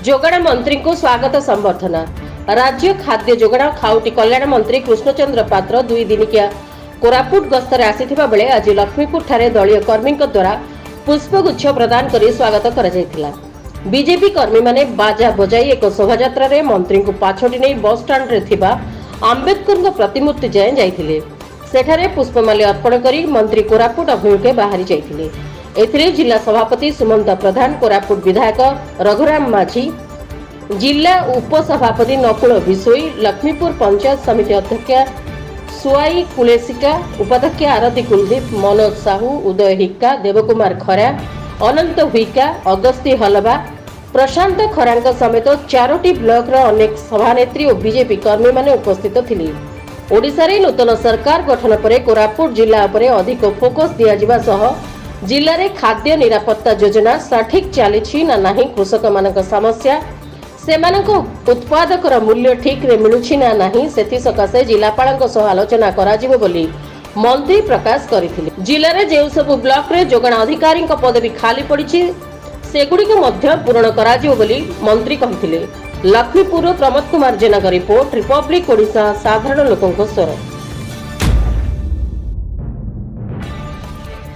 जोगाण मंत्री को स्वागत संबर्धना। राज्य खाद्य जोगाण खाउटी कल्याण मंत्री कृष्णचंद्र पात्र 2 दिनिकिया कोरापुट गस्तर आसीथिबा बेले आज लक्ष्मीपुर ठारे दलीय कर्मी द्वारा पुष्पगुच्छ प्रदान करी स्वागत करा जायथिला। बीजेपी कर्मी माने बाजा बजाई एक शोभायात्रा रे मंत्री को पाछोटी नै बस स्टैंड रे थिबा आंबेडकर प्रतिमूर्ति जाय जायथिले। सेठारे पुष्पमाल्य अर्पण करी मंत्री कोरापुट अभिमुखे बाहरी जायथिले। एथिरे जिला सभापति सुमंत प्रधान, कोरापुट विधायक रघुराम माझी, जिला उपसभापति नकुल विशोई, लक्ष्मीपुर पंचायत समिति अध्यक्ष सुआई कुलेसिका, उपाध्यक्ष आरती कुलदीप, मनोज साहू, उदय हिक्का, देवकुमार खरा, अनंत हुईका, अगस्ती हलवा, प्रशांत खरांक समेत 4टी ब्लॉक रा अनेक सभानेत्री और बीजेपी कर्मी माने उपस्थित थिले। ओडिशा रे नूतन सरकार गठन परे कोरापुट जिला उपरे अधिक फोकस दिया जिबा सह जिले में खाद्य निरापत्ता योजना सठिक चली ना नहीं, कृषक मानक समस्या, सेमानक उत्पादकर मूल्य ठीक रे मिलुछि ना नहीं, सेथि सकाशे जिलापालक सह आलोचना कराजिबो बोली मंत्री प्रकाश करथिले। जिले में जे सब ब्लॉक रे जोगाण अधिकारी पदवी खाली पड़िछि सेगुड़ी को मध्य पूरण कराजिबो बोली मंत्री कहिथिले। लक्ष्मीपुर प्रमोद कुमार जेना का रिपोर्ट, रिपब्लिक ओडिशा, साधारण लोकंक स्वर।